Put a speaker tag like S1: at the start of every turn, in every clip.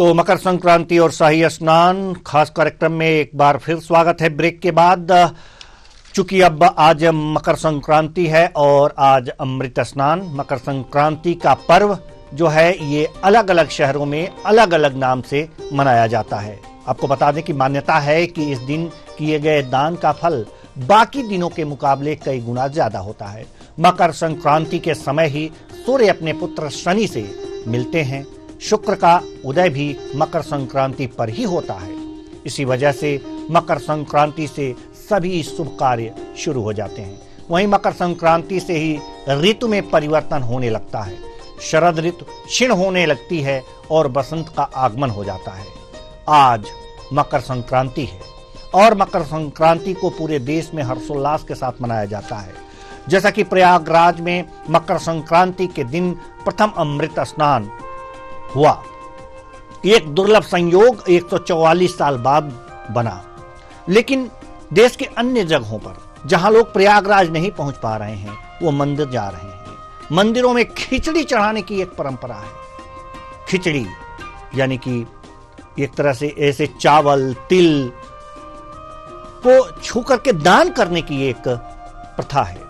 S1: तो मकर संक्रांति और शाही स्नान खास कार्यक्रम में एक बार फिर स्वागत है ब्रेक के बाद। चूंकि अब आज मकर संक्रांति है और आज अमृत स्नान, मकर संक्रांति का पर्व जो है ये अलग अलग शहरों में अलग अलग नाम से मनाया जाता है। आपको बता दें कि मान्यता है कि इस दिन किए गए दान का फल बाकी दिनों के मुकाबले कई गुना ज्यादा होता है। मकर संक्रांति के समय ही सूर्य अपने पुत्र शनि से मिलते हैं। शुक्र का उदय भी मकर संक्रांति पर ही होता है। इसी वजह से मकर संक्रांति से सभी शुभ कार्य शुरू हो जाते हैं। वहीं मकर संक्रांति से ही ऋतु में परिवर्तन होने लगता है। शरद ऋतु क्षीण होने लगती है और बसंत का आगमन हो जाता है। आज मकर संक्रांति है और मकर संक्रांति को पूरे देश में हर्षोल्लास के साथ मनाया जाता है। जैसा कि प्रयागराज में मकर संक्रांति के दिन प्रथम अमृत स्नान हुआ। एक दुर्लभ संयोग 144 साल बाद बना। लेकिन देश के अन्य जगहों पर जहां लोग प्रयागराज नहीं पहुंच पा रहे हैं वो मंदिर जा रहे हैं। मंदिरों में खिचड़ी चढ़ाने की एक परंपरा है। खिचड़ी यानी कि एक तरह से ऐसे चावल तिल को छू करके दान करने की एक प्रथा है।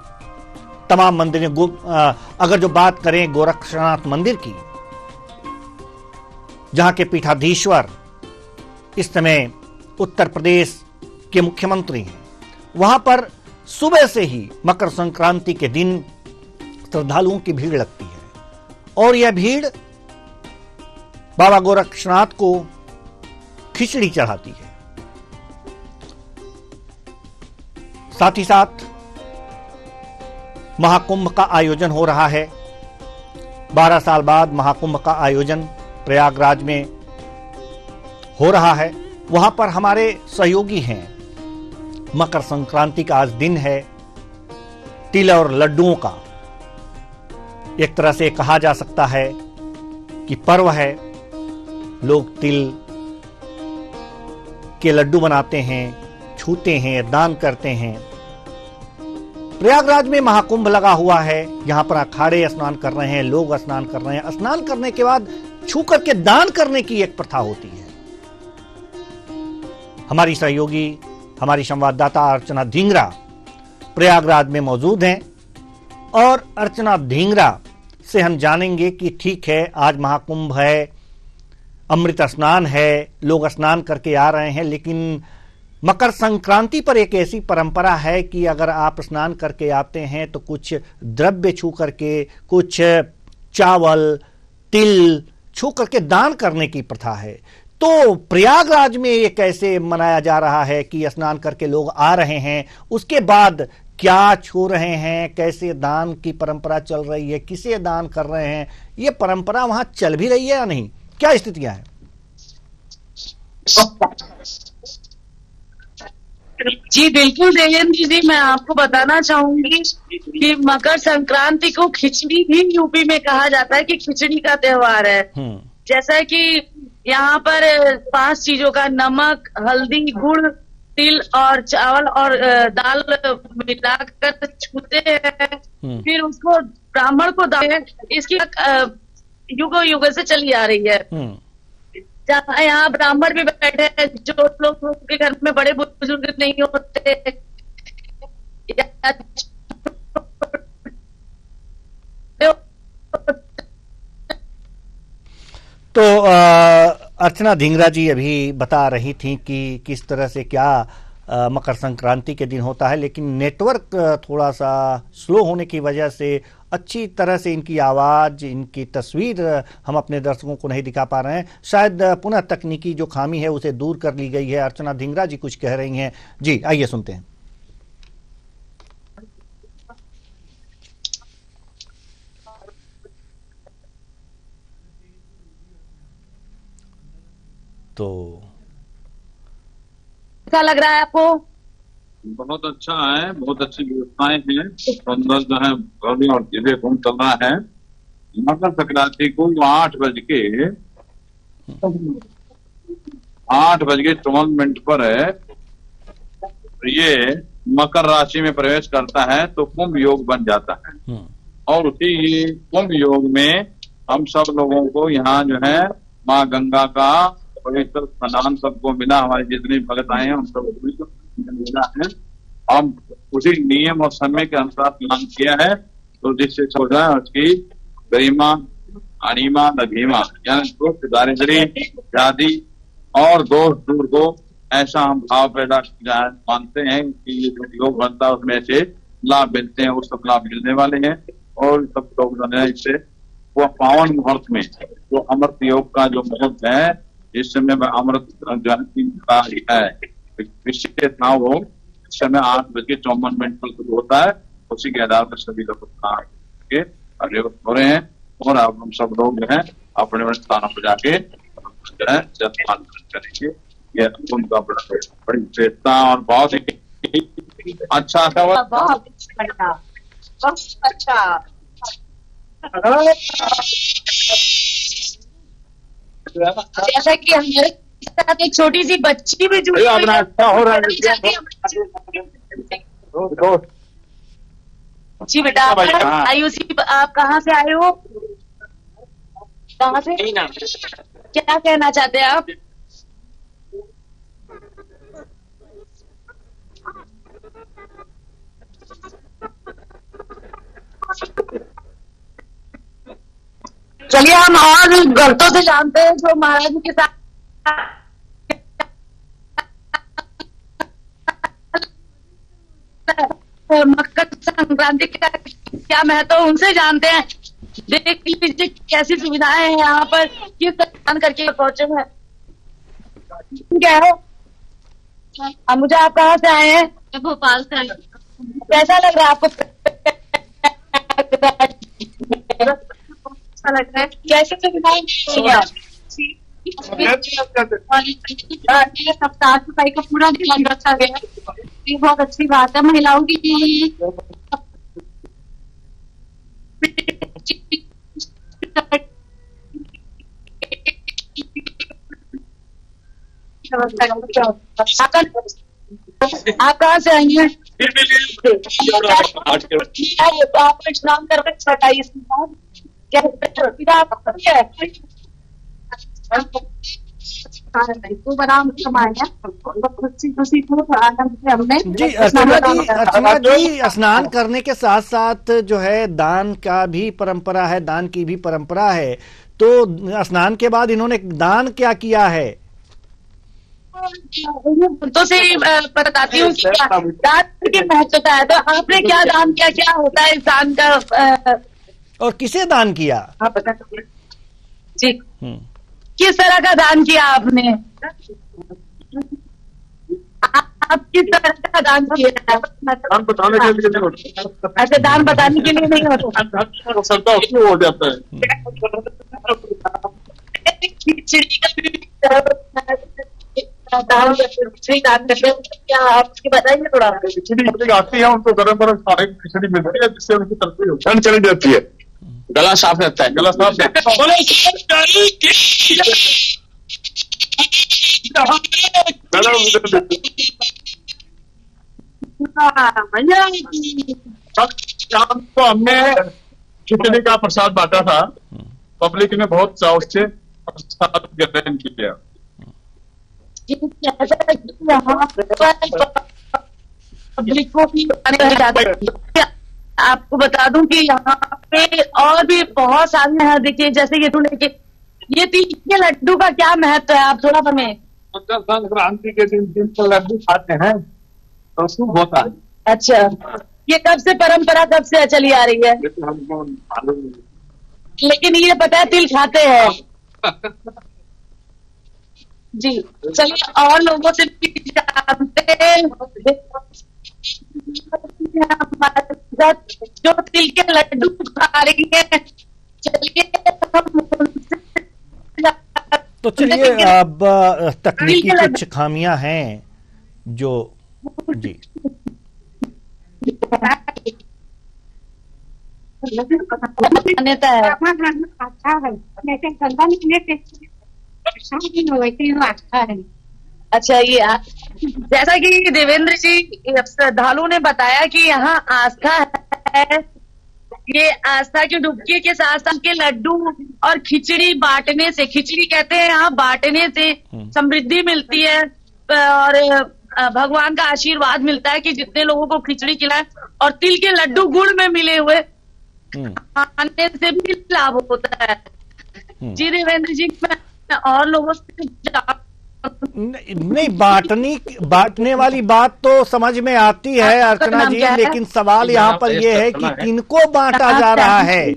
S1: तमाम मंदिर अगर जो बात करें गोरक्षनाथ मंदिर की, जहां के पीठाधीश्वर इस समय उत्तर प्रदेश के मुख्यमंत्री हैं, वहां पर सुबह से ही मकर संक्रांति के दिन श्रद्धालुओं की भीड़ लगती है और यह भीड़ बाबा गोरक्षनाथ को खिचड़ी चढ़ाती है। साथ ही साथ महाकुंभ का आयोजन हो रहा है। 12 साल बाद महाकुंभ का आयोजन प्रयागराज में हो रहा है। वहां पर हमारे सहयोगी हैं। मकर संक्रांति का आज दिन है। तिल और लड्डुओं का एक तरह से कहा जा सकता है कि पर्व है। लोग तिल के लड्डू बनाते हैं, छूते हैं, दान करते हैं। प्रयागराज में महाकुंभ लगा हुआ है। यहां पर अखाड़े स्नान कर रहे हैं, लोग स्नान कर रहे हैं। स्नान करने के बाद छू करके दान करने की एक प्रथा होती है। हमारी सहयोगी, हमारी संवाददाता अर्चना ढींगरा प्रयागराज में मौजूद हैं और अर्चना ढींगरा से हम जानेंगे कि ठीक है, आज महाकुंभ है, अमृत स्नान है, लोग स्नान करके आ रहे हैं, लेकिन मकर संक्रांति पर एक ऐसी परंपरा है कि अगर आप स्नान करके आते हैं तो कुछ द्रव्य छू करके, कुछ चावल तिल छू करके दान करने की प्रथा है। तो प्रयागराज में ये कैसे मनाया जा रहा है कि स्नान करके लोग आ रहे हैं, उसके बाद क्या छू रहे हैं, कैसे दान की परंपरा चल रही है, किसे दान कर रहे हैं, ये परंपरा वहां चल भी रही है या नहीं, क्या स्थितियां हैं?
S2: जी बिल्कुल देवेंद्र जी, मैं आपको बताना चाहूंगी कि मकर संक्रांति को खिचड़ी भी यूपी में कहा जाता है कि खिचड़ी का त्योहार है। जैसा कि यहाँ पर 5 चीजों का नमक, हल्दी, गुड़, तिल और चावल और दाल मिलाकर छूते हैं। फिर उसको ब्राह्मण को दान, इसकी युगों युग से चली आ रही है। यहाँ ब्राह्मण भी बैठे हैं, जो लोग के घर में बड़े बुजुर्ग नहीं होते,
S1: तो अर्चना ढींगरा जी अभी बता रही थी कि किस तरह से क्या मकर संक्रांति के दिन होता है, लेकिन नेटवर्क थोड़ा सा स्लो होने की वजह से अच्छी तरह से इनकी आवाज़, इनकी तस्वीर हम अपने दर्शकों को नहीं दिखा पा रहे हैं। शायद पुनः तकनीकी जो खामी है उसे दूर कर ली गई है। अर्चना ढींगरा जी कुछ कह रही हैं। जी आइए सुनते हैं। तो
S2: क्या लग रहा है आपको?
S3: बहुत अच्छा है, बहुत अच्छी व्यवस्थाएं हैं। सुंदर जो है भव्य और दिव्य कुंभ चल रहा है। मकर संक्रांति को 8:54 पर ये मकर राशि में प्रवेश करता है तो कुंभ योग बन जाता है। और उसी कुंभ योग में हम सब लोगों को यहाँ जो है माँ गंगा का पवित्र स्नान सबको मिला, हमारे जितने भगत आए हैं उन सबको मिला है। हम उसी नियम और समय के अनुसार स्नान किया है, तो जिससे हो जाए उसकी गरिमा अणिमा लघिमा, यानी दुख दारिद्र्य व्याधि और दोष दूर हो, ऐसा हम भाव पैदा मानते हैं कि ये जो योग बनता है उसमें से लाभ मिलते हैं, वो सब लाभ मिलने वाले हैं। और सब लोग इससे वो पावन मुहूर्त में जो अमृत योग का जो मुहूर्त है, इस समय में अमृत जो है विशेष ना हो, इस समय 8:54 पर शुरू होता है। उसी के आधार पर सभी लोग के हो रहे हैं और अब हम सब लोग जो है अपने अपने स्थानों पर जाके जो है जलपान करेंगे। ये उनका बड़ी विशेषता और बहुत ही अच्छा था।
S2: बहुत अच्छा। जैसा कि हमारे साथ एक छोटी सी बच्ची भी जुड़ी
S3: अपना अच्छा हो रहा है।
S2: जी बेटा, आयुषी आप कहाँ से आए हो? कहाँ से? क्या कहना चाहते हैं आप? चलिए हम और गलतों से जानते हैं जो महाराज के साथ मकर संक्रांति का क्या महत्व, उनसे जानते हैं। देख लीजिए कैसी सुविधाएं हैं यहाँ पर, किस तरह करके पहुंचे हैं। क्या हो? अब मुझे आप कहाँ से आए हैं? भोपाल से। कैसा लग रहा है आपको? अच्छा लग रहा है। कैसे सुविधाएं? साफ सफाई का पूरा ध्यान रखा गया है, ये बहुत अच्छी बात है। महिलाओं की आप कहाँ से आएंगे? आप स्नान करके छटाई
S1: जी अर्चना जी, स्नान करने के साथ साथ जो है दान का भी परंपरा है, दान की भी परंपरा है। तो स्नान के बाद इन्होंने दान क्या किया है?
S2: तो से बताती हूँ दान की महत्वता है। तो आपने क्या दान किया, क्या होता है इस दान का,
S1: और किसे दान किया?
S2: आप बता जी, किस तरह का दान किया आपने? आप किस तरह का दान किया?
S3: दान बताने के लिए नहीं होता।
S2: अच्छा, दान बताने के लिए नहीं होता।
S3: हो जाता है।
S2: क्या आप उसकी बताइए थोड़ा?
S3: खिचड़ी आती है, उनको गरम गरम सारे खिचड़ी मिलती है, जिससे उनकी तरफ चली जाती है, गला साफ रहता है। गला साफ शाम को हमने खिचड़ी का प्रसाद बांटा था, पब्लिक ने बहुत चाव से प्रसाद ग्रहण किया।
S2: पब्लिक को भी आपको बता दूं कि यहाँ पे और भी बहुत सारे हैं। देखिए जैसे ये तिल के लड्डू का क्या महत्व है, आप थोड़ा हमें?
S3: मकर संक्रांति के दिन तिल के लड्डू खाते हैं तो शुभ होता है।
S2: अच्छा, ये कब से परंपरा कब से चली आ रही है?
S3: हमको मालूम नहीं,
S2: लेकिन ये पता है तिल खाते हैं। जी चलिए और लोगों से भी जानते हैं जो तिल के लड्डू खा रही है। चलिए
S1: तो चलिए, अब तकनीकी कुछ खामियां हैं जो जी
S2: अच्छा, ये जैसा कि देवेंद्र जी श्रद्धालु ने बताया कि यहाँ आस्था है ये आस्था की डुबकी के साथ साथ के लड्डू और खिचड़ी बांटने से, खिचड़ी कहते हैं यहाँ, बांटने से समृद्धि मिलती है और भगवान का आशीर्वाद मिलता है कि जितने लोगों को खिचड़ी खिलाए। और तिल के लड्डू गुड़ में मिले हुए खाने से भी लाभ होता है। जी देवेंद्र जी, मैं और लोगों से
S1: नहीं, बांटने वाली बात तो समझ में आती है अर्चना जी, लेकिन सवाल यहाँ पर यह है कि किनको बांटा जा रहा है।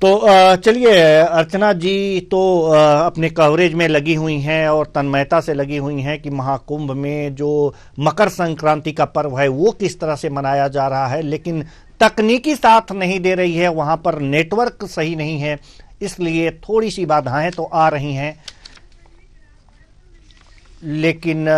S1: तो चलिए, अर्चना जी तो अपने कवरेज में लगी हुई हैं और तन्मयता से लगी हुई हैं कि महाकुंभ में जो मकर संक्रांति का पर्व है वो किस तरह से मनाया जा रहा है, लेकिन तकनीकी साथ नहीं दे रही है, वहाँ पर नेटवर्क सही नहीं है, इसलिए थोड़ी सी बाधाएं तो आ रही हैं। लेकिन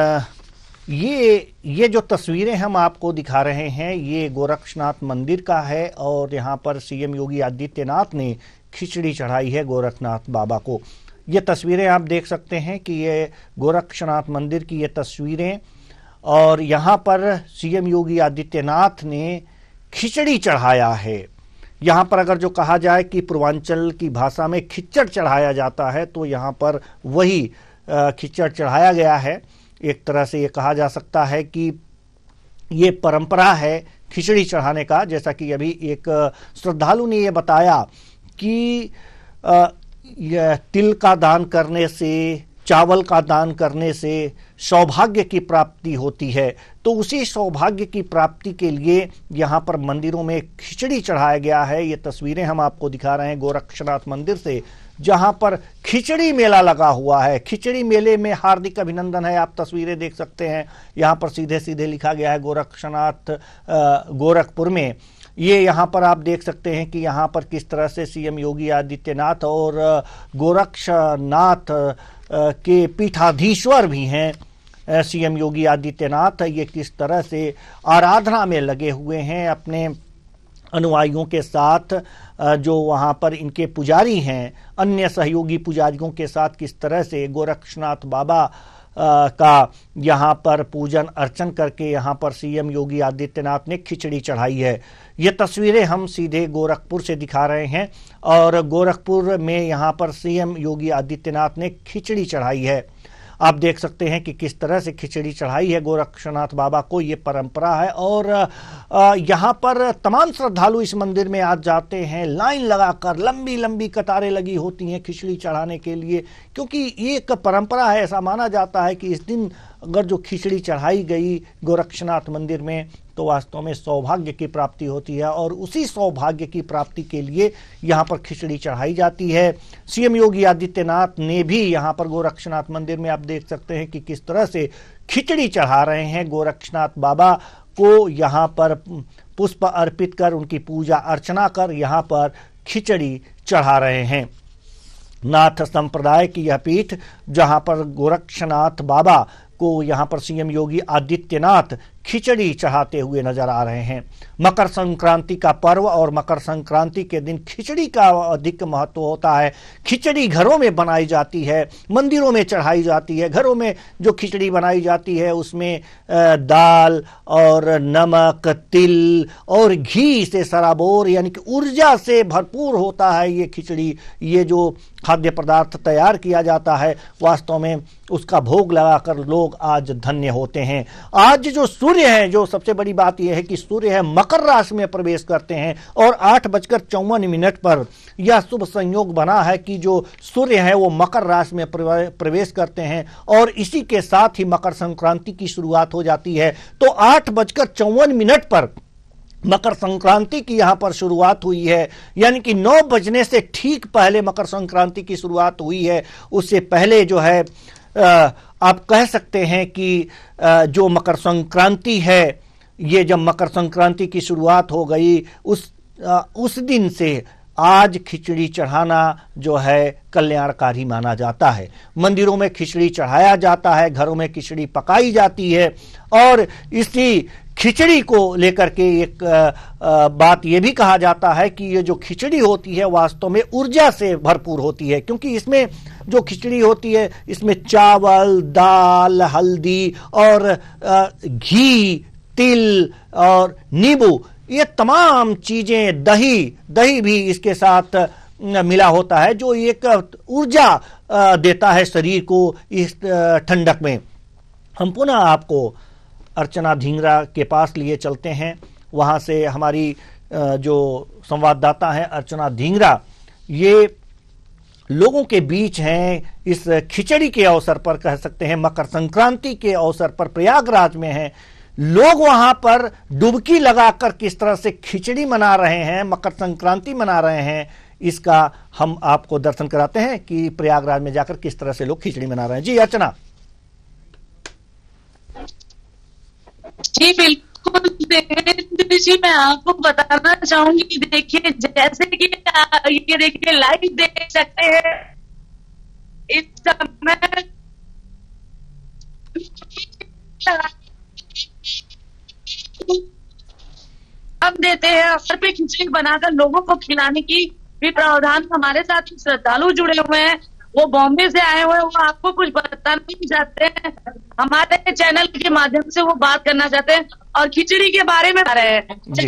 S1: ये जो तस्वीरें हम आपको दिखा रहे हैं ये गोरक्षनाथ मंदिर का है और यहाँ पर सीएम योगी आदित्यनाथ ने खिचड़ी चढ़ाई है गोरखनाथ बाबा को। ये तस्वीरें आप देख सकते हैं कि ये गोरक्षनाथ मंदिर की ये तस्वीरें, और यहाँ पर सीएम योगी आदित्यनाथ ने खिचड़ी चढ़ाया है। यहाँ पर अगर जो कहा जाए कि पूर्वांचल की भाषा में खिचड़ चढ़ाया जाता है तो यहाँ पर वही खिचड़ चढ़ाया गया है। एक तरह से ये कहा जा सकता है कि ये परंपरा है खिचड़ी चढ़ाने का, जैसा कि अभी एक श्रद्धालु ने ये बताया कि तिल का दान करने से, चावल का दान करने से सौभाग्य की प्राप्ति होती है, तो उसी सौभाग्य की प्राप्ति के लिए यहाँ पर मंदिरों में खिचड़ी चढ़ाया गया है। ये तस्वीरें हम आपको दिखा रहे हैं गोरक्षनाथ मंदिर से, जहां पर खिचड़ी मेला लगा हुआ है। खिचड़ी मेले में हार्दिक अभिनंदन है, आप तस्वीरें देख सकते हैं। यहाँ पर सीधे सीधे लिखा गया है गोरक्षनाथ गोरखपुर में। ये यहाँ पर आप देख सकते हैं कि यहाँ पर किस तरह से सीएम योगी आदित्यनाथ और गोरक्षनाथ के पीठाधीश्वर भी हैं सीएम योगी आदित्यनाथ, ये किस तरह से आराधना में लगे हुए हैं अपने अनुयायियों के साथ, जो वहाँ पर इनके पुजारी हैं, अन्य सहयोगी पुजारियों के साथ किस तरह से गोरक्षनाथ बाबा का यहाँ पर पूजन अर्चन करके यहाँ पर सीएम योगी आदित्यनाथ ने खिचड़ी चढ़ाई है। ये तस्वीरें हम सीधे गोरखपुर से दिखा रहे हैं और गोरखपुर में यहाँ पर सीएम योगी आदित्यनाथ ने खिचड़ी चढ़ाई है। आप देख सकते हैं कि किस तरह से खिचड़ी चढ़ाई है गोरक्षनाथ बाबा को, ये परंपरा है। और यहाँ पर तमाम श्रद्धालु इस मंदिर में आज जाते हैं, लाइन लगाकर लंबी लंबी कतारें लगी होती हैं खिचड़ी चढ़ाने के लिए, क्योंकि ये एक परंपरा है। ऐसा माना जाता है कि इस दिन अगर जो खिचड़ी चढ़ाई गई गोरक्षनाथ मंदिर में तो वास्तव में सौभाग्य की प्राप्ति होती है, और उसी सौभाग्य की प्राप्ति के लिए यहाँ पर खिचड़ी चढ़ाई जाती है। सीएम योगी आदित्यनाथ ने भी यहाँ पर गोरक्षनाथ मंदिर में आप देख सकते हैं कि किस तरह से खिचड़ी चढ़ा रहे हैं गोरक्षनाथ बाबा को, यहाँ पर पुष्प अर्पित कर उनकी पूजा अर्चना कर यहाँ पर खिचड़ी चढ़ा रहे हैं। नाथ संप्रदाय की यह पीठ जहाँ पर गोरक्षनाथ बाबा को यहाँ पर सीएम योगी आदित्यनाथ खिचड़ी चढ़ाते हुए नजर आ रहे हैं। मकर संक्रांति का पर्व और मकर संक्रांति के दिन खिचड़ी का अधिक महत्व होता है। खिचड़ी घरों में बनाई जाती है, मंदिरों में चढ़ाई जाती है। घरों में जो खिचड़ी बनाई जाती है उसमें दाल और नमक, तिल और घी से सराबोर यानी कि ऊर्जा से भरपूर होता है ये खिचड़ी। ये जो खाद्य पदार्थ तैयार किया जाता है वास्तव में उसका भोग लगाकर लोग आज धन्य होते हैं। आज जो सूर्य है, जो सबसे बड़ी बात यह है कि सूर्य है मकर राशि में प्रवेश करते हैं और 8:54 पर यह शुभ संयोग बना है कि जो सूर्य है वो मकर राशि में प्रवेश करते हैं और इसी के साथ ही मकर संक्रांति की शुरुआत हो जाती है। तो 8:54 पर मकर संक्रांति की यहाँ पर शुरुआत हुई है, यानी कि 9 बजने से ठीक पहले मकर संक्रांति की शुरुआत हुई है। उससे पहले जो है आप कह सकते हैं कि जो मकर संक्रांति है, ये जब मकर संक्रांति की शुरुआत हो गई उस दिन से आज खिचड़ी चढ़ाना जो है कल्याणकारी माना जाता है। मंदिरों में खिचड़ी चढ़ाया जाता है, घरों में खिचड़ी पकाई जाती है और इसी खिचड़ी को लेकर के एक बात ये भी कहा जाता है कि ये जो खिचड़ी होती है वास्तव में ऊर्जा से भरपूर होती है, क्योंकि इसमें जो खिचड़ी होती है इसमें चावल, दाल, हल्दी और घी, तिल और नींबू, ये तमाम चीजें, दही भी इसके साथ मिला होता है, जो एक ऊर्जा देता है शरीर को इस ठंडक में। हम पुनः आपको अर्चना धिंगरा के पास लिए चलते हैं। वहाँ से हमारी जो संवाददाता हैं अर्चना धिंगरा, ये लोगों के बीच हैं इस खिचड़ी के अवसर पर, कह सकते हैं मकर संक्रांति के अवसर पर प्रयागराज में हैं। लोग वहां पर डुबकी लगाकर किस तरह से खिचड़ी मना रहे हैं, मकर संक्रांति मना रहे हैं, इसका हम आपको दर्शन कराते हैं कि प्रयागराज में जाकर किस तरह से लोग खिचड़ी मना रहे हैं। जी अर्चना।
S2: जी बिल्कुल देवेंद्र जी, मैं आपको बताना चाहूंगी, देखिए जैसे कि ये देखिए लाइव देख सकते हैं इस समय हम देते हैं अवसर पे खिचड़ी बनाकर लोगों को खिलाने की भी प्रावधान। हमारे साथ श्रद्धालु जुड़े हुए हैं, वो बॉम्बे से आए हुए हैं, वो आपको कुछ बताना नहीं चाहते हैं, हमारे चैनल के माध्यम से वो बात करना चाहते हैं और खिचड़ी के बारे में बता रहे हैं।
S1: जी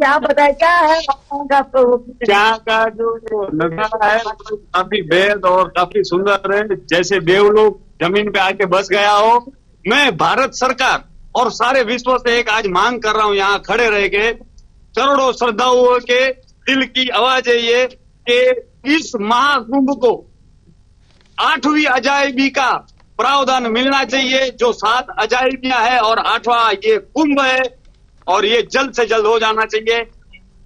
S2: आप बताए क्या है
S3: क्या का जो नजारा है काफी बेहद और काफी सुंदर है, जैसे देव लोग जमीन पे आके बस गया हो। मैं भारत सरकार और सारे विश्व से एक आज मांग कर रहा हूँ, यहाँ खड़े रह के करोड़ों श्रद्धालुओं के दिल की आवाज है ये कि इस महाकुंभ को 8वीं अजायबी का प्रावधान मिलना चाहिए। जो 7 अजायबियां है और 8वां ये कुंभ है, और ये जल्द से जल्द हो जाना चाहिए।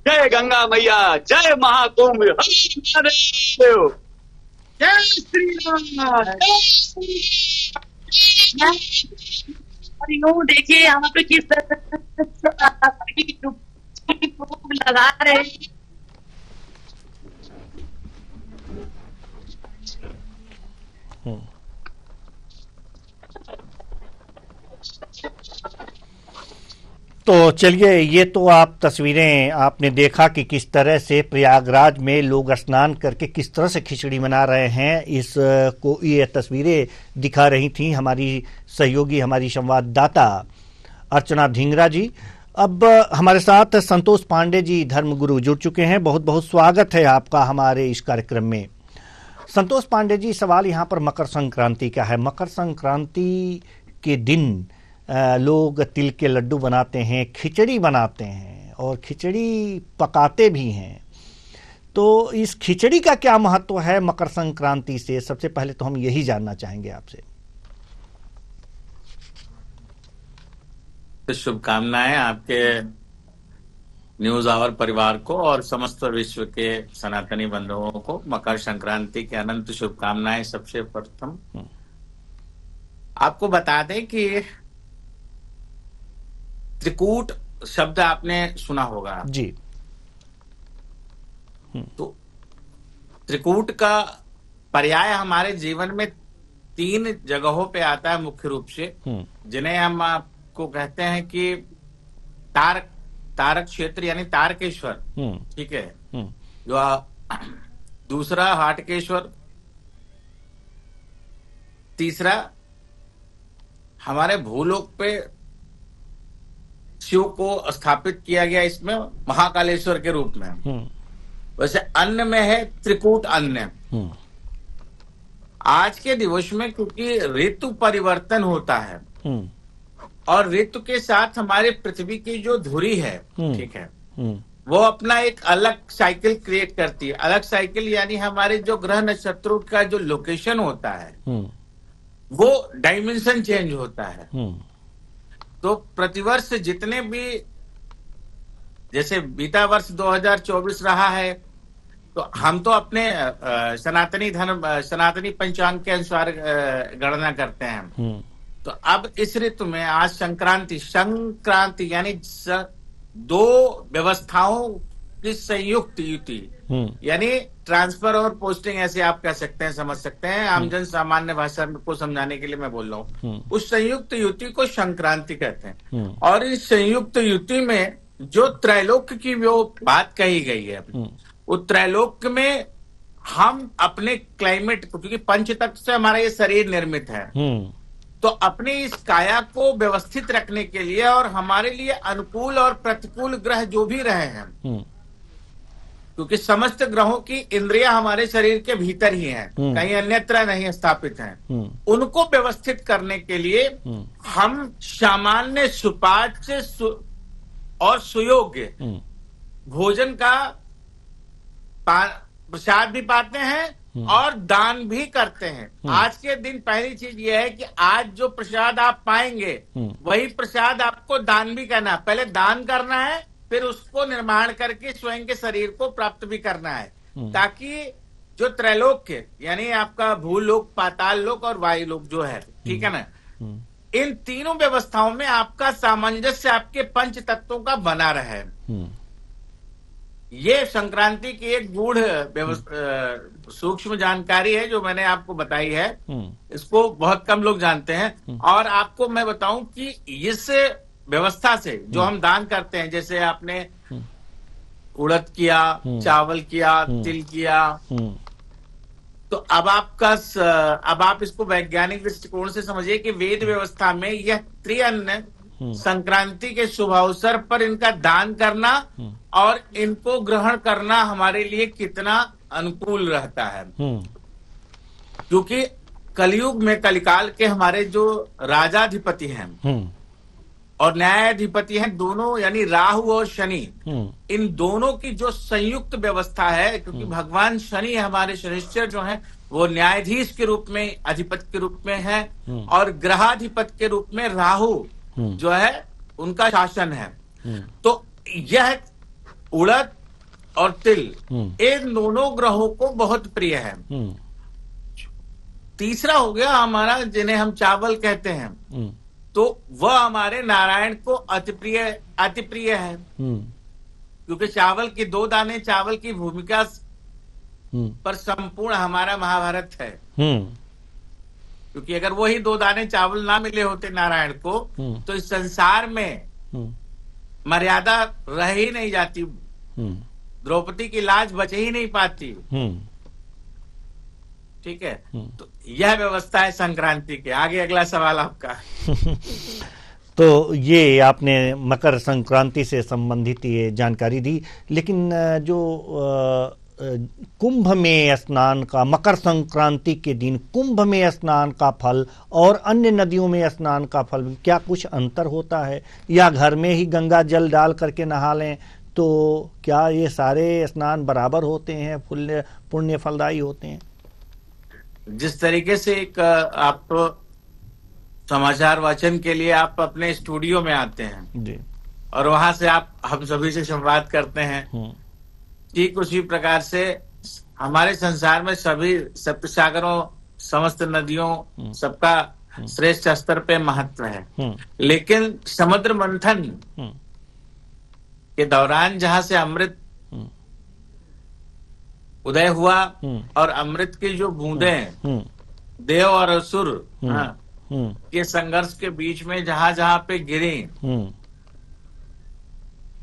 S3: जय गंगा मैया, जय महाकुंभ, जय श्री राम।
S2: देखिए यहाँ पे किस तरह लगा रहे हैं।
S1: तो चलिए, ये तो आप तस्वीरें आपने देखा कि किस तरह से प्रयागराज में लोग स्नान करके किस तरह से खिचड़ी मना रहे हैं। इस को ये तस्वीरें दिखा रही थी हमारी सहयोगी, हमारी संवाददाता अर्चना धिंगरा जी। अब हमारे साथ संतोष पांडे जी धर्मगुरु जुड़ चुके हैं। बहुत बहुत स्वागत है आपका हमारे इस कार्यक्रम में। संतोष पांडे जी, सवाल यहाँ पर मकर संक्रांति का है। मकर संक्रांति के दिन लोग तिल के लड्डू बनाते हैं, खिचड़ी बनाते हैं और खिचड़ी पकाते भी हैं। तो इस खिचड़ी का क्या महत्व है मकर संक्रांति से? सबसे पहले तो हम यही जानना चाहेंगे आपसे।
S4: तो शुभकामनाएं आपके न्यूज आवर परिवार को और समस्त विश्व के सनातनी बंधुओं को मकर संक्रांति के अनंत शुभकामनाएं। सबसे प्रथम आपको बता दें कि त्रिकूट शब्द आपने सुना होगा
S1: जी।
S4: तो त्रिकूट का पर्याय हमारे जीवन में 3 जगहों पे आता है मुख्य रूप से, जिन्हें हम आपको कहते हैं कि तारक क्षेत्र यानी तारकेश्वर, ठीक है, जो दूसरा हाटकेश्वर, तीसरा हमारे भूलोक पे शिव को स्थापित किया गया इसमें महाकालेश्वर के रूप में। वैसे अन्न में है त्रिकूट अन्न। आज के दिवस में क्योंकि ऋतु परिवर्तन होता है और ऋतु के साथ हमारे पृथ्वी की जो धुरी है, ठीक है, वो अपना एक अलग साइकिल क्रिएट करती है। अलग साइकिल यानी हमारे जो ग्रह नक्षत्रों का जो लोकेशन होता है वो डायमेंशन चेंज होता है। तो प्रतिवर्ष जितने भी, जैसे बीता वर्ष 2024 रहा है, तो हम तो अपने सनातनी पंचांग के अनुसार गणना करते हैं। तो अब इस ऋतु में आज संक्रांति यानी 2 व्यवस्थाओं की संयुक्त युति, यानी ट्रांसफर और पोस्टिंग, ऐसे आप कह सकते हैं, समझ सकते हैं, आमजन सामान्य भाषा को समझाने के लिए मैं बोल रहा हूँ। उस संयुक्त युति को संक्रांति कहते हैं। और इस संयुक्त युति में जो त्रैलोक्य की वो बात कही गई है, वो त्रैलोक्य में हम अपने क्लाइमेट को, क्योंकि पंच तत्व से हमारा ये शरीर निर्मित है, तो अपनी इस काया को व्यवस्थित रखने के लिए और हमारे लिए अनुकूल और प्रतिकूल ग्रह जो भी रहे हैं, क्योंकि समस्त ग्रहों की इंद्रियां हमारे शरीर के भीतर ही हैं, कहीं अन्यत्र नहीं स्थापित हैं, उनको व्यवस्थित करने के लिए हम सामान्य सुपाच्य और सुयोग्य भोजन का प्रसाद भी पाते हैं और दान भी करते हैं। आज के दिन पहली चीज यह है कि आज जो प्रसाद आप पाएंगे वही प्रसाद आपको दान भी करना है। पहले दान करना है, फिर उसको निर्माण करके स्वयं के शरीर को प्राप्त भी करना है, ताकि जो त्रैलोक्य यानी आपका भूलोक, पाताल लोक और वायु लोक जो है, ठीक है ना, इन तीनों व्यवस्थाओं में आपका सामंजस्य आपके पंच तत्वों का बना रहे। ये संक्रांति की एक गूढ़ सूक्ष्म जानकारी है जो मैंने आपको बताई है। इसको बहुत कम लोग जानते हैं। और आपको मैं बताऊं कि इस व्यवस्था से जो हम दान करते हैं, जैसे आपने उड़द किया, चावल किया, तिल किया, तो अब आप इसको वैज्ञानिक दृष्टिकोण से समझिए कि वेद व्यवस्था में यह त्रिअन्न संक्रांति के शुभ अवसर पर इनका दान करना और इनको ग्रहण करना हमारे लिए कितना अनुकूल रहता है। क्योंकि कलयुग में, कलिकाल के हमारे जो राजाधिपति हैं और न्यायाधिपति हैं, दोनों यानी राहु और शनि, इन दोनों की जो संयुक्त व्यवस्था है, क्योंकि भगवान शनि हमारे शनिश्चर जो हैं वो न्यायाधीश के रूप में, अधिपति के रूप में है, और ग्रहाधिपति के रूप में राहु जो है उनका शासन है। तो यह उड़द और तिल इन दोनों ग्रहों को बहुत प्रिय है। तीसरा हो गया हमारा, जिन्हें हम चावल कहते हैं, तो वह हमारे नारायण को अति प्रिय है, क्योंकि चावल के 2 दाने चावल की भूमिका पर संपूर्ण हमारा महाभारत है। क्योंकि अगर वही 2 दाने चावल ना मिले होते नारायण को, तो इस संसार में मर्यादा रह ही नहीं जाती, द्रौपदी की लाज बच ही नहीं पाती। ठीक है, तो यह व्यवस्था है संक्रांति के। आगे अगला सवाल आपका।
S1: तो ये आपने मकर संक्रांति से संबंधित ये जानकारी दी, लेकिन जो कुंभ में स्नान का, मकर संक्रांति के दिन कुंभ में स्नान का फल और अन्य नदियों में स्नान का फल, क्या कुछ अंतर होता है, या घर में ही गंगा जल डाल करके नहा लें तो क्या ये सारे स्नान बराबर होते हैं, पुण्य फलदायी होते हैं?
S4: जिस तरीके से एक आप समाचार वाचन के लिए आप अपने स्टूडियो में आते हैं
S1: जी, और
S4: वहां से आप हम सभी से संवाद करते हैं, ठीक उसी प्रकार से हमारे संसार में सभी सप्तसागरों, समस्त नदियों, सबका श्रेष्ठ स्तर पे महत्व है। लेकिन समुद्र मंथन के दौरान जहां से अमृत उदय हुआ और अमृत की जो बूंदें देव और असुर के संघर्ष के बीच में जहां जहां पे गिरी,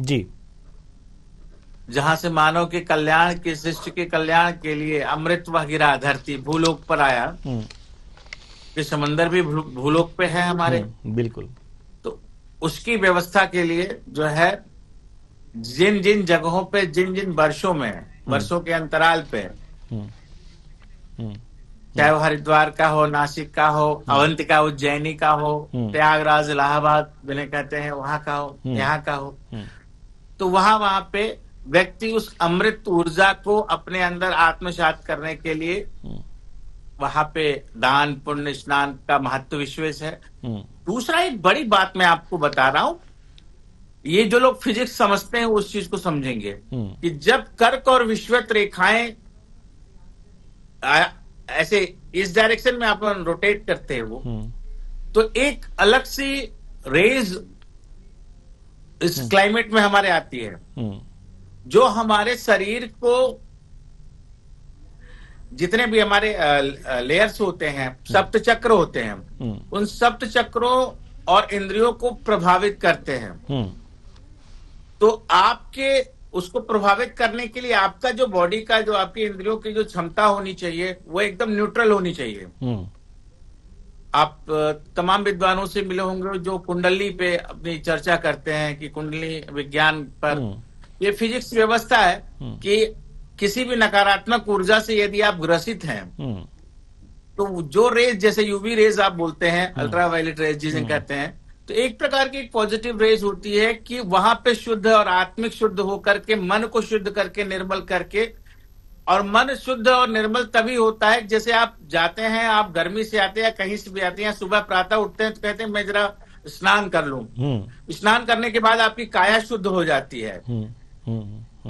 S4: जी, जहां से मानव के कल्याण के, सृष्टि के कल्याण के लिए अमृत वह गिरा, धरती भूलोक पर आया, कि समंदर भी भूलोक पे है हमारे,
S1: बिल्कुल।
S4: तो उसकी व्यवस्था के लिए जो है जिन जिन जगहों पे, जिन जिन वर्षों में, वर्षों के अंतराल पे, चाहे वो हरिद्वार का हो, नासिक का हो, अवंतिका उज्जैनी का हो, प्रयागराज इलाहाबाद जिन्हें कहते हैं वहां का हो, यहाँ का हो, तो वहां पे व्यक्ति उस अमृत ऊर्जा को अपने अंदर आत्मसात करने के लिए वहां पे दान पुण्य स्नान का महत्व विशेष है। दूसरा एक बड़ी बात मैं आपको बता रहा हूं, ये जो लोग फिजिक्स समझते हैं उस चीज को समझेंगे कि जब कर्क और विषुवत रेखाएं ऐसे इस डायरेक्शन में आप रोटेट करते हैं वो, तो एक अलग सी रेज इस क्लाइमेट में हमारे आती है जो हमारे शरीर को जितने भी हमारे लेयर्स होते हैं, सप्त चक्र होते हैं, उन सप्त चक्रों और इंद्रियों को प्रभावित करते हैं। तो आपके उसको प्रभावित करने के लिए आपका जो बॉडी का, जो आपकी इंद्रियों की जो क्षमता होनी चाहिए, वो एकदम न्यूट्रल होनी चाहिए। आप तमाम विद्वानों से मिले होंगे जो कुंडली पे अपनी चर्चा करते हैं कि कुंडली विज्ञान पर, ये फिजिक्स व्यवस्था है कि किसी भी नकारात्मक ऊर्जा से यदि आप ग्रसित हैं तो जो रेज, जैसे यूवी रेज आप बोलते हैं, अल्ट्रावायलेट रेज जिसे कहते हैं, तो एक प्रकार की एक पॉजिटिव रेज होती है कि वहां पे शुद्ध और आत्मिक शुद्ध होकर के, मन को शुद्ध करके, निर्मल करके, और मन शुद्ध और निर्मल तभी होता है जैसे आप जाते हैं, आप गर्मी से आते हैं, कहीं से भी आते हैं, सुबह प्रातः उठते हैं तो कहते हैं मैं जरा स्नान कर लूं। स्नान करने के बाद आपकी काया शुद्ध हो जाती है।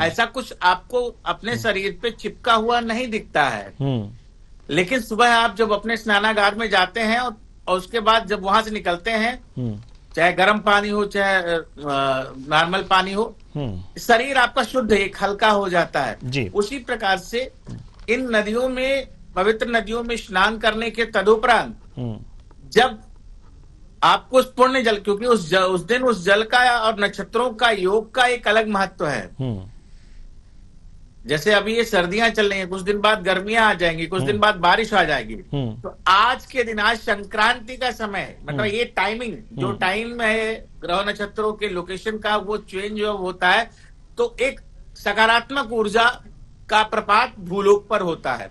S4: ऐसा कुछ आपको अपने शरीर पे चिपका हुआ नहीं दिखता है, लेकिन सुबह आप जब अपने स्नानागार में जाते हैं और उसके बाद जब वहां से निकलते हैं, चाहे गर्म पानी हो चाहे नॉर्मल पानी हो, शरीर आपका शुद्ध एक हल्का हो जाता है। उसी प्रकार से इन नदियों में, पवित्र नदियों में स्नान करने के तदुपरांत जब आपको उस पुण्य जल, क्योंकि उस दिन उस जल का और नक्षत्रों का योग का एक अलग महत्व है। जैसे अभी ये सर्दियां चल रही हैं, कुछ दिन बाद गर्मियां आ जाएंगी, कुछ दिन बाद बारिश आ जाएगी, तो आज के दिन, आज संक्रांति का समय, मतलब ये टाइमिंग, जो टाइम है ग्रह नक्षत्रों के लोकेशन का, वो चेंज होता है, तो एक सकारात्मक ऊर्जा का प्रपात भूलोक पर होता है,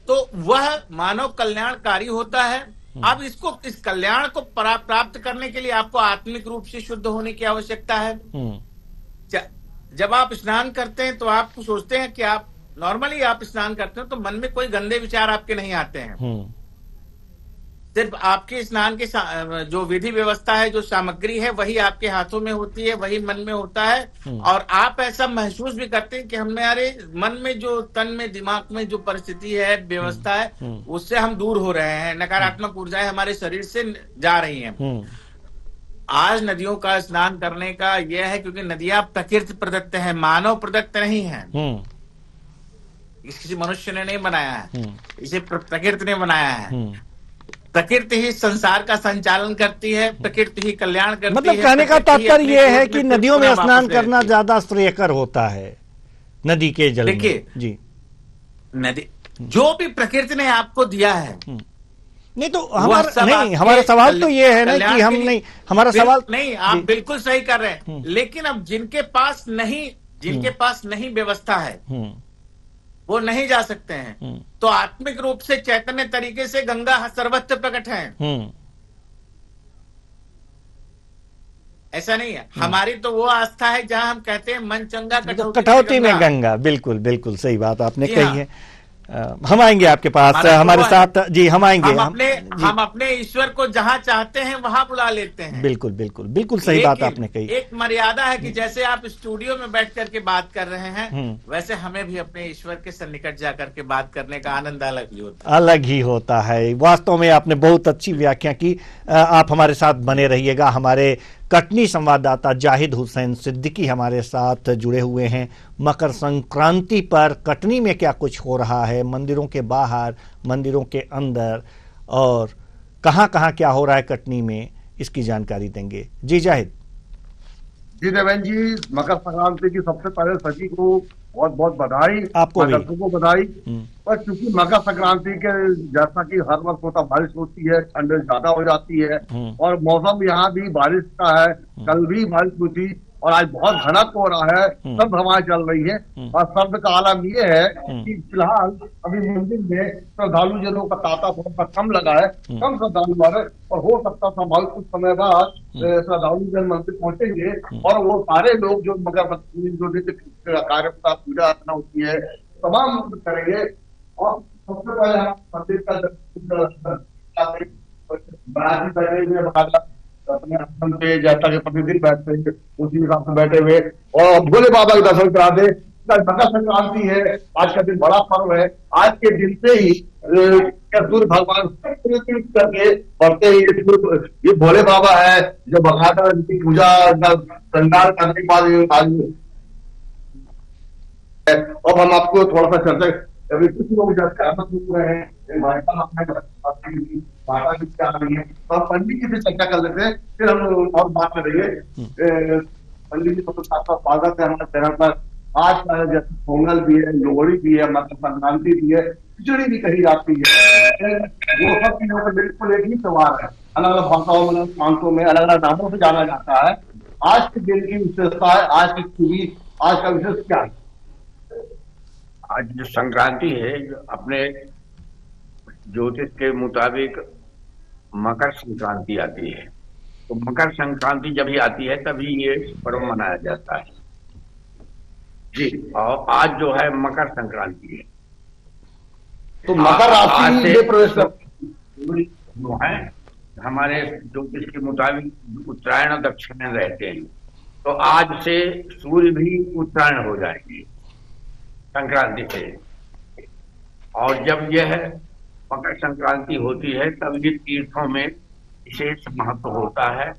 S4: तो वह मानव कल्याणकारी होता है। अब इस कल्याण को प्राप्त करने के लिए आपको आत्मिक रूप से शुद्ध होने की आवश्यकता है। जब आप स्नान करते हैं तो आप सोचते हैं कि आप नॉर्मली आप स्नान करते हैं तो मन में कोई गंदे विचार आपके नहीं आते हैं। सिर्फ आपके स्नान के जो विधि व्यवस्था है, जो सामग्री है, वही आपके हाथों में होती है, वही मन में होता है, और आप ऐसा महसूस भी करते हैं कि हमारे मन में जो, तन में, दिमाग में जो परिस्थिति है, व्यवस्था है, उससे हम दूर हो रहे हैं, नकारात्मक ऊर्जाएं हमारे शरीर से जा रही हैं। आज नदियों का स्नान करने का यह है क्योंकि नदियां प्रकृति प्रदत्त है, मानव प्रदत्त नहीं है। किसी मनुष्य ने नहीं बनाया है, इसे प्रकृति ने बनाया है। प्रकृति ही संसार का संचालन करती है, प्रकृति ही कल्याण करती है।
S1: मतलब कहने का तात्पर्य यह है कि नदियों में स्नान करना ज्यादा श्रेयकर होता है, नदी के जल में।
S4: देखिए
S1: जी,
S4: नदी जो भी प्रकृति ने आपको दिया है,
S1: नहीं तो हमारा सवाल तो ये है ना कि हम नहीं, हमारा सवाल
S4: नहीं, आप बिल्कुल सही कर रहे हैं, लेकिन अब जिनके पास नहीं व्यवस्था है, वो नहीं जा सकते हैं। तो आत्मिक रूप से चैतन्य तरीके से गंगा सर्वत्र प्रकट है, ऐसा नहीं है। हमारी तो वो आस्था है जहां हम कहते हैं मन चंगा
S1: कटौती में गंगा। बिल्कुल बिल्कुल सही बात आपने कही है। हम आएंगे आपके पास, हमारे साथ जी, हम आएंगे।
S4: हम अपने ईश्वर को जहां चाहते हैं वहां बुला लेते हैं।
S1: बिल्कुल बिल्कुल बिल्कुल सही बात आपने कही।
S4: एक मर्यादा है कि जैसे आप स्टूडियो में बैठ करके बात कर रहे हैं, वैसे हमें भी अपने ईश्वर के सन्निकट जाकर के बात करने का आनंद अलग ही होता है। वास्तव में आपने बहुत अच्छी व्याख्या की। आप हमारे साथ बने रहिएगा। हमारे कटनी संवाददाता जाहिद हुसैन सिद्दीकी हमारे साथ जुड़े हुए हैं। मकर संक्रांति पर कटनी में क्या कुछ हो रहा है, मंदिरों के बाहर, मंदिरों के अंदर, और कहां-कहां क्या हो रहा है कटनी में, इसकी जानकारी देंगे। जी जाहिद।
S5: जी देवेन जी, मकर संक्रांति की सबसे पहले सभी को बहुत बहुत बधाई,
S1: आपको भी
S5: को बधाई। पर क्योंकि मकर संक्रांति के जैसा कि हर वर्ष होता, बारिश होती है, ठंड ज्यादा हो जाती है, और मौसम यहाँ भी बारिश का है। कल भी बारिश हुई थी और आज बहुत घना हो रहा है, सर्द हवाएं चल रही है। और सर्द का आलम ये है कि फिलहाल अभी मंदिर में श्रद्धालु जनों का तांता बहुत कम लगा है, कम श्रद्धालु आ रहे, और हो सकता संभाल कुछ समय बाद श्रद्धालु जन मंदिर पहुंचेंगे, और वो सारे लोग जो मकर जो नित्य कार्यक्रम, पूजा अर्चना होती है, तमाम करेंगे। और सबसे पहले मंदिर का अपने आसन पे जैसा कि प्रतिदिन बैठते हैं उसी हिसाब से बैठे हुए और भोले बाबा के दर्शन करा दे। मकर संक्रांति है, आज का दिन बड़ा पर्व है। आज के दिन से ही सूर्य भगवान करके बढ़ते ही ये भोले बाबा है जो भगवान की पूजा श्रृंगार करने के बाद। अब हम आपको थोड़ा सा चर्चा अभी कुछ लोग जब सहमत हो रहे हैं, माता भी क्या रही है, तो हम पंडित जी से चर्चा कर लेते हैं, फिर हम और बात करेंगे। पंडित जी तो आपका स्वागत है हमारे चैनल पर। आज जैसे पोंगल भी है, लोहड़ी भी है, मकर संक्रांति भी है, खिचड़ी भी कही जाती है, वो सब चीजों का बिल्कुल एक ही त्योहार है। अलग अलग भाषाओं में, प्रांतों में अलग अलग नामों से जाना जाता है। आज के दिन की विशेषता है, आज की खूबी, आज का विशेष क्या है?
S6: आज जो संक्रांति है, अपने ज्योतिष के मुताबिक मकर संक्रांति आती है। तो मकर संक्रांति जब ही आती है तभी ये पर्व मनाया जाता है जी। और आज जो है मकर संक्रांति है,
S5: तो मकर राशि में प्रवेश
S6: जो है हमारे ज्योतिष के मुताबिक उत्तरायण और दक्षिण में रहते हैं। तो आज से सूर्य भी उत्तरायण हो जाएंगे संक्रांति से। और जब यह मकर संक्रांति होती है तब ये तीर्थों में विशेष महत्व होता है,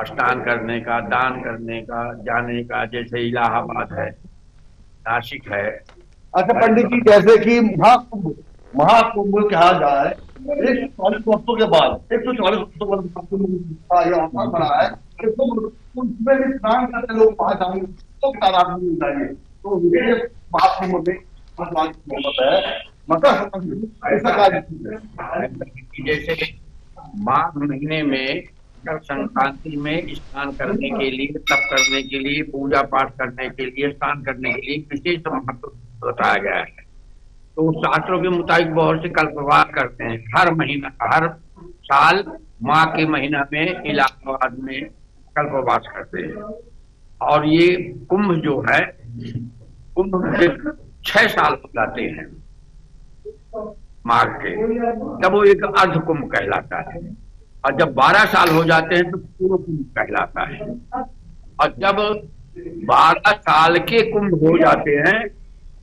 S6: स्नान करने का, दान करने का, जाने का। जैसे इलाहाबाद है, नासिक है।
S5: अच्छा पंडित जी, जैसे कि महाकुंभ कहा जाए, 140 वर्षों के बाद, 140 वर्षों का यह अवसर बना है, उसमें भी स्नान करते लोग वहां जाएंगे तो तालाब में जाएंगे। तो महाकुंभ में है मकर संक्रांति ऐसा कार्य।
S6: जैसे माघ महीने में मकर संक्रांति में स्नान करने के लिए, तप करने के लिए, पूजा पाठ करने के लिए, स्नान करने के लिए विशेष महत्व बताया गया है। तो शास्त्रों के मुताबिक बहुत से कल्पवास करते हैं। हर महीना, हर साल माह के महीना में इलाहाबाद में कल्पवास करते हैं। और ये कुंभ जो है, कुंभ में 6 साल हो जाते हैं माघ के, तब वो एक अर्ध कुंभ कहलाता है। और जब 12 साल हो जाते हैं तो पूर्ण कुंभ कहलाता है। और जब 12 साल के कुंभ हो जाते हैं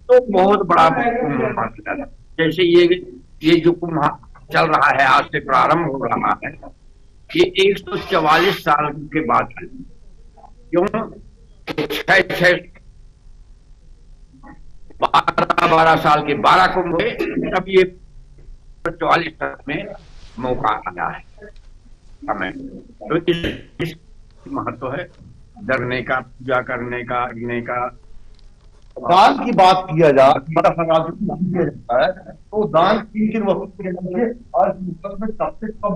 S6: तो बहुत बड़ा कुंभ माना जाता है। जैसे ये जो कुंभ चल रहा है, आज से प्रारंभ हो रहा है, ये 144 साल के बाद है। क्यों? 12 साल के 12 कुंभ हुए, तब ये 44 साल में मौका आया है हमें। तो इस महत्व है डरने का, पूजा करने का, अग्नि का।
S5: दान की बात किया जाता है तो दान किन वस्तु के लिए और सबसे कम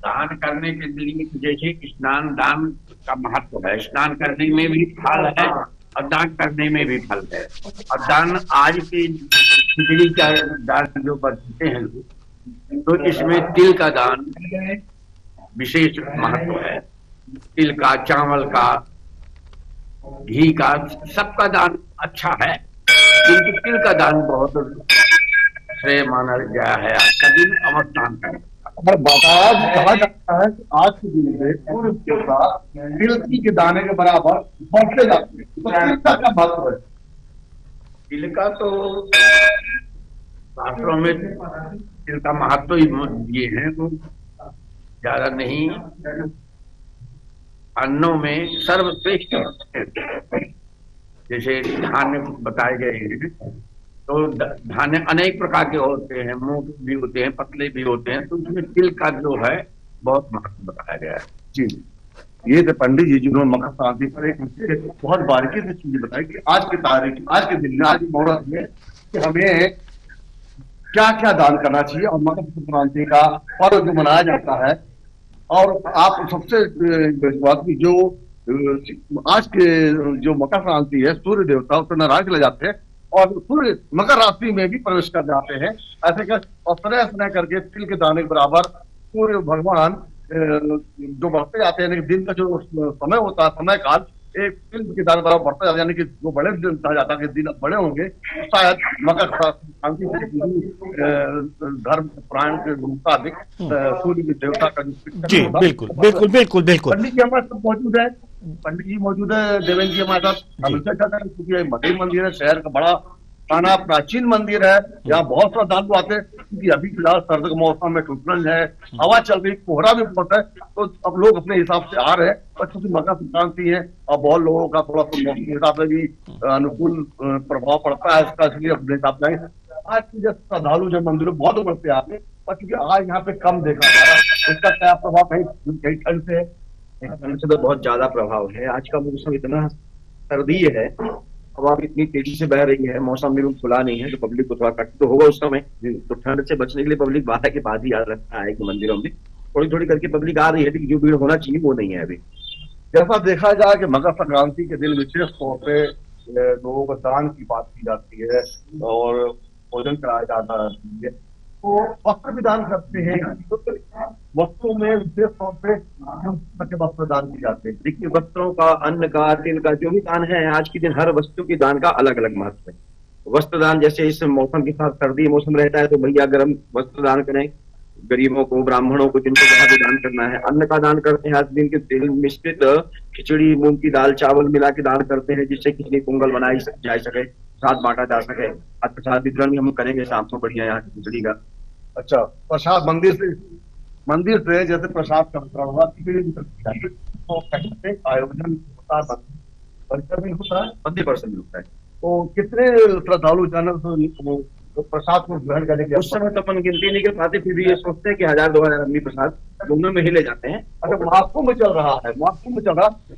S6: दान करने के लिए जैसे स्नान दान का महत्व है। स्नान करने में भी फल है और दान करने में भी फल है। और दान, आज के खिचड़ी का दान जो करते हैं तो इसमें तिल का दान विशेष महत्व है। तिल का, चावल का, घी का, सबका दान अच्छा है, किंतु तिल का दान बहुत श्रेय माना गया है। आज का दिन अवश्य दान करें।
S5: बताया कहा जाता है कि आज के दिन में सूर्य देवता तिल के दाने के बराबर बढ़ते जाते हैं। तो तिल का क्या महत्व है?
S6: तिल का तो शास्त्रों में तिल का महत्व ये है, वो ज्यादा नहीं, अन्नों में सर्वश्रेष्ठ। जैसे धान्य बताए गए हैं, तो धान्य अनेक प्रकार के होते हैं, मोटे भी होते हैं, पतले भी होते हैं। तो उसमें तिल का जो है बहुत महत्व बताया गया है
S5: जी। ये तो पंडित जी जिन्होंने मकर संक्रांति पर एक बहुत बारीकी से चीजें बताई कि आज की तारीख, आज के दिन में, आज की मुहूर्त में कि हमें क्या क्या दान करना चाहिए। और मकर संक्रांति का पर्व जो मनाया जाता है, और आप सबसे बात की जो आज के जो मकर संक्रांति है, सूर्य देवता उसको नारायण चले जाते हैं और सूर्य मकर राशि में भी प्रवेश कर जाते हैं। ऐसे कर और स्नह करके तिल के दाने के बराबर सूर्य भगवान जो बढ़ते जाते हैं। दिन का जो समय होता है, समय काल, एक तिल के दाने बराबर बढ़ता जाता है। यानी कि जो बड़े दिन कहा जाता है कि दिन बड़े होंगे, शायद मकर संक्रांति से धर्म प्राण के मुताबिक सूर्य के देवता का
S1: जी बिल्कुल बिल्कुल बिल्कुल बिल्कुल।
S5: पंडित जी हमारे साथ मौजूद है, पंडित जी मौजूद है, देवेंद्र जी हमारे साथ हमेशा चाहता है, क्योंकि मंदिर है, शहर का बड़ा पुराना प्राचीन मंदिर है। यहाँ बहुत श्रद्धालु आते हैं, क्योंकि अभी फिलहाल सर्द का मौसम है, ठंड है, हवा चल रही, कोहरा भी बहुत है, तो अब लोग अपने हिसाब से आ रहे हैं। और क्योंकि मकर संक्रांति है और बहुत लोगों का थोड़ा सा मौसम के हिसाब से भी अनुकूल प्रभाव पड़ता है इसका, इसलिए अपने हिसाब से आज की जो श्रद्धालु जो मंदिरों बहुत बढ़ते आते हैं, और क्योंकि आज यहाँ पे कम देखा जा रहा है, इसका क्या प्रभाव कहीं ठंड से है?
S7: ठंड से तो बहुत ज्यादा प्रभाव है। आज का मौसम इतना सर्दी है, हवा भी इतनी तेजी से बह रही है, मौसम भी खुला नहीं है, तो पब्लिक को थोड़ा कष्ट तो होगा उस समय। तो ठंड से बचने के लिए पब्लिक 12 के बाद ही याद रखता है कि मंदिरों में थोड़ी थोड़ी करके पब्लिक आ रही है, लेकिन जो भीड़ होना चाहिए वो नहीं है अभी।
S5: जैसा देखा जाए कि मकर संक्रांति के दिन विशेष तौर पे लोगों को दान की बात की जाती है और भोजन कराया जाता है, तो वस्त्र भी दान करते हैं। तो वस्त्रों में विशेष तौर पे वस्त्र दान किए जाते हैं।
S7: देखिए, वस्त्रों का, अन्न का, तेल का, जो भी दान है, आज के दिन हर वस्तु के दान का अलग अलग महत्व है। वस्त्र दान, जैसे इस मौसम के साथ सर्दी मौसम रहता है तो भैया गर्म वस्त्र दान करें, गरीबों को, ब्राह्मणों को, जिनको जहाँ भी दान करना है। अन्न का दान करते हैं, आज दिन के तेल मिश्रित खिचड़ी, मूंग की दाल, चावल मिला के दान करते हैं, जिससे खिचड़ी पोंगल बनाई जा सके, प्रसाद बांटा जा सके। आज प्रसाद वितरण भी हम करेंगे शाम को, बढ़िया यहाँ की खिचड़ी का।
S5: अच्छा, प्रसाद मंदिर से जैसे प्रसाद का वितरण हुआ, तो कहीं से आयोजन होता है, परिसर में होता है,
S7: मंदिर पर से होता है।
S5: तो कितने श्रद्धालु जन तो प्रसाद को ग्रहण करने के
S7: उस समय तो अपन गिनती नहीं कर पाते, फिर भी ये सोचते हैं कि 1000-2000 आदमी प्रसाद दोनों में ही ले जाते हैं।
S5: अच्छा, महाकुंभ चल रहा है,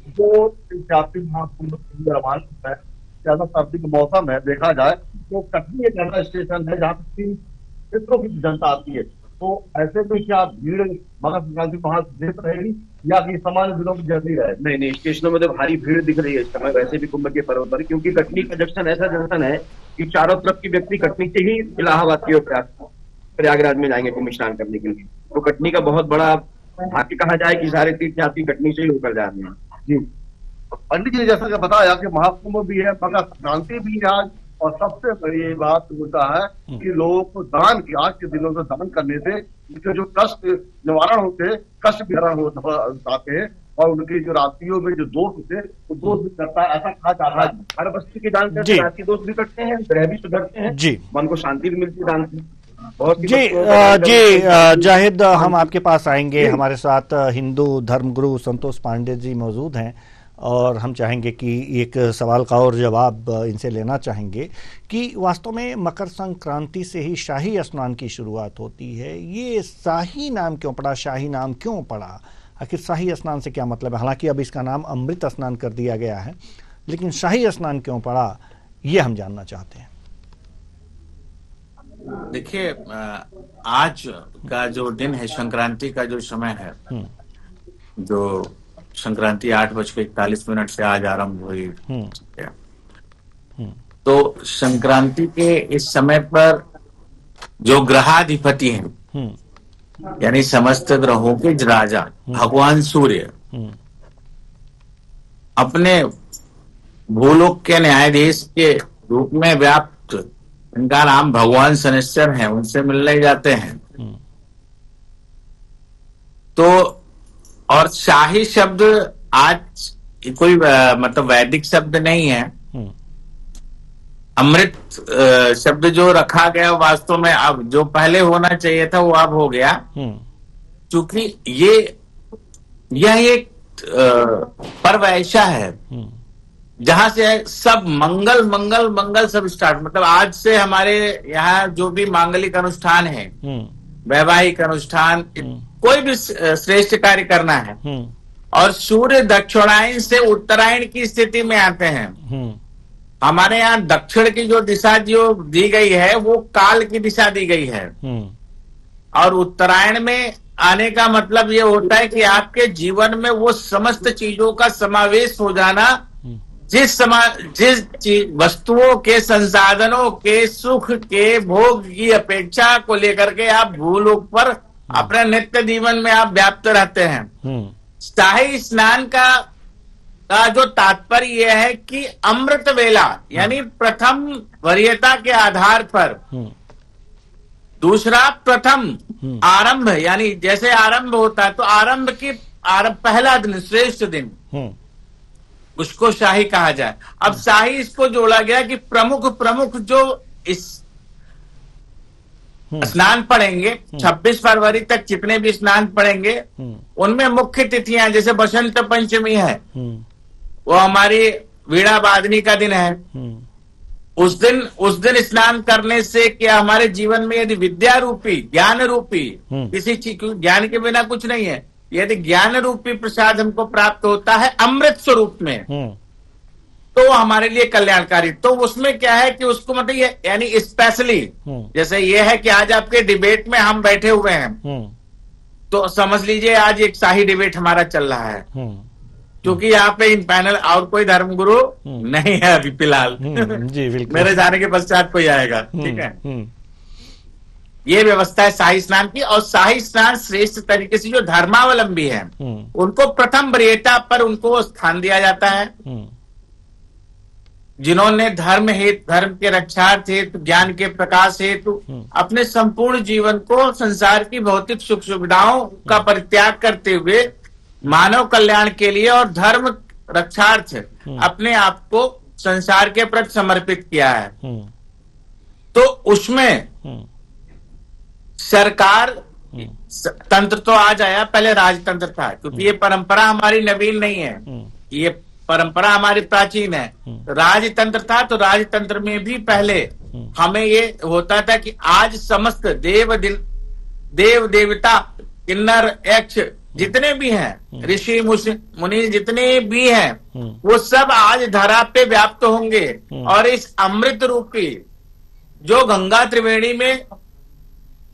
S5: जो तीर्थयात्री महाकुंभ होता है, ज्यादा सर्दी का मौसम है, देखा जाए तो कटनी एक ऐसा स्टेशन है जहाँ पे क्षेत्रों की जनता आती है, तो ऐसे में क्या भीड़ मकर संक्रांति वहां देख रहेगी या कि सामान्य दिनों में जल्दी रहे?
S7: नहीं, स्टेशनों में तो भारी भीड़ दिख रही है इस समय, वैसे भी कुंभ के पर्व पर, क्योंकि कटनी का जंक्शन ऐसा जंक्शन है कि चारों तरफ के व्यक्ति कटनी से ही इलाहाबाद की ओर प्रयागराज में जाएंगे कुंभ स्नान करने के लिए। तो कटनी का बहुत बड़ा भाग्य कहा जाए कि सारे तीर्थयात्री कटनी से ही होकर जा रहे हैं।
S5: जी, पंडित जी ने जैसा कि बताया कि महाकुंभ भी है, मकर संक्रांति भी है आज, और सबसे बड़ी बात होता है कि लोगों को दान की, आज के दिनों में दान करने से उनके जो कष्ट निवारण होते हैं, कष्ट निवारण होते हैं, और उनकी जो रात्रियों में जो दोष होते हैं वो दोष भी करता है, ऐसा कहा जाता है।
S7: हर वस्तु के दान करते हैं, रात्रि दोष भी कटते हैं, ग्रह भी सुधरते हैं,
S1: जी,
S7: मन को शांति भी मिलती है दान से।
S1: जी जाहिद, हम आपके पास आएंगे। हमारे साथ हिंदू धर्मगुरु संतोष पांडे जी मौजूद हैं और हम चाहेंगे कि एक सवाल का और जवाब इनसे लेना चाहेंगे कि वास्तव में मकर संक्रांति से ही शाही स्नान की शुरुआत होती है। ये शाही नाम क्यों पड़ा, शाही नाम क्यों पड़ा, आखिर शाही स्नान से क्या मतलब है? हालांकि अब इसका नाम अमृत स्नान कर दिया गया है, लेकिन शाही स्नान क्यों पड़ा, ये हम जानना चाहते हैं।
S4: देखिए, आज का जो दिन है, संक्रांति का जो समय है, जो संक्रांति 8:41 से आज आरंभ हुई, तो संक्रांति के इस समय पर जो ग्रहाधिपति हैं, यानी समस्त ग्रहों के राजा भगवान सूर्य अपने भूलोक के न्यायाधीश के रूप में व्याप्त, इनका नाम भगवान शनिश्चर है, उनसे मिलने जाते हैं। तो और शाही शब्द आज कोई मतलब वैदिक शब्द नहीं है। अमृत शब्द जो रखा गया वास्तव में अब जो पहले होना चाहिए था वो अब हो गया, क्योंकि यह एक पर्व ऐसा है जहां से सब मंगल मंगल मंगल सब स्टार्ट, मतलब आज से हमारे यहाँ जो भी मांगलिक अनुष्ठान है, वैवाहिक अनुष्ठान, कोई भी श्रेष्ठ कार्य करना है, और सूर्य दक्षिणायन से उत्तरायण की स्थिति में आते हैं। हमारे यहाँ दक्षिण की जो दिशा जो दी गई है वो काल की दिशा दी गई है, और उत्तरायण में आने का मतलब ये होता है कि आपके जीवन में वो समस्त चीजों का समावेश हो जाना, जिस वस्तुओं के, संसाधनों के, सुख के, भोग की अपेक्षा को लेकर के आप भूलोक पर अपने नित्य जीवन में आप व्याप्त रहते हैं। शाही स्नान का जो तात्पर्य यह है कि अमृत वेला, यानी प्रथम वरीयता के आधार पर, दूसरा प्रथम आरंभ, यानी जैसे आरंभ होता है तो आरंभ की पहला दिन, श्रेष्ठ दिन, उसको शाही कहा जाए। अब शाही इसको जोड़ा गया कि प्रमुख जो इस स्नान पढ़ेंगे 26 फरवरी तक जितने भी स्नान पढ़ेंगे उनमें मुख्य तिथियां जैसे बसंत पंचमी है, वो हमारी वीणा वादनी का दिन है। उस दिन स्नान करने से क्या हमारे जीवन में यदि विद्या रूपी ज्ञान रूपी किसी चीज, ज्ञान के बिना कुछ नहीं है, यदि ज्ञान रूपी प्रसाद हमको प्राप्त होता है अमृत स्वरूप में, तो हमारे लिए कल्याणकारी। तो उसमें क्या है कि उसको मतलब ये यानी स्पेशली जैसे ये है कि आज आपके डिबेट में हम बैठे हुए हैं, तो समझ लीजिए आज एक शाही डिबेट हमारा चल रहा है, क्योंकि यहाँ पे इन पैनल और कोई धर्मगुरु नहीं है अभी फिलहाल।
S1: जी बिल्कुल,
S4: मेरे जाने के पश्चात कोई आएगा, ठीक है। ये व्यवस्था है शाही स्नान की। और शाही स्नान श्रेष्ठ तरीके से जो धर्मावलंबी है उनको प्रथम वरीयता पर उनको स्थान दिया जाता है, जिन्होंने धर्म के रक्षार्थ हेतु, ज्ञान के प्रकाश हेतु अपने संपूर्ण जीवन को संसार की भौतिक सुख सुविधाओं का परित्याग करते हुए मानव कल्याण के लिए और धर्म रक्षार्थ अपने आप को संसार के प्रति समर्पित किया है। तो उसमें सरकार तंत्र तो आज आया, पहले राजतंत्र था, क्योंकि ये परंपरा हमारी नवीन नहीं है, ये परंपरा हमारी प्राचीन है। राजतंत्र था, तो राजतंत्र में भी पहले हमें ये होता था कि आज समस्त देव देवता किन्नर यक्ष जितने भी हैं, ऋषि मुनि जितने भी हैं, वो सब आज धरा पे व्याप्त होंगे और इस अमृत रूपी जो गंगा त्रिवेणी में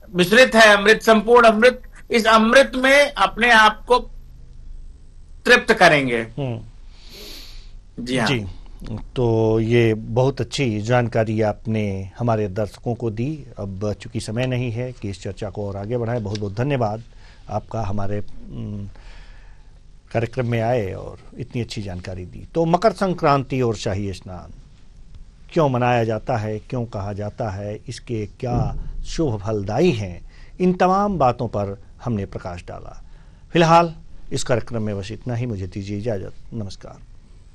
S4: मिश्रित है, अमृत, संपूर्ण अमृत, इस अमृत में अपने आप को तृप्त करेंगे। जी हाँ।
S1: जी, तो ये बहुत अच्छी जानकारी आपने हमारे दर्शकों को दी। अब चूंकि समय नहीं है कि इस चर्चा को और आगे बढ़ाएं, बहुत बहुत धन्यवाद आपका हमारे कार्यक्रम में आए और इतनी अच्छी जानकारी दी। तो मकर संक्रांति और शाही स्नान क्यों मनाया जाता है, क्यों कहा जाता है, इसके क्या शुभ फलदायी हैं, इन तमाम बातों पर हमने प्रकाश डाला। फिलहाल इस कार्यक्रम में बस इतना ही। मुझे दीजिए इजाज़त। नमस्कार।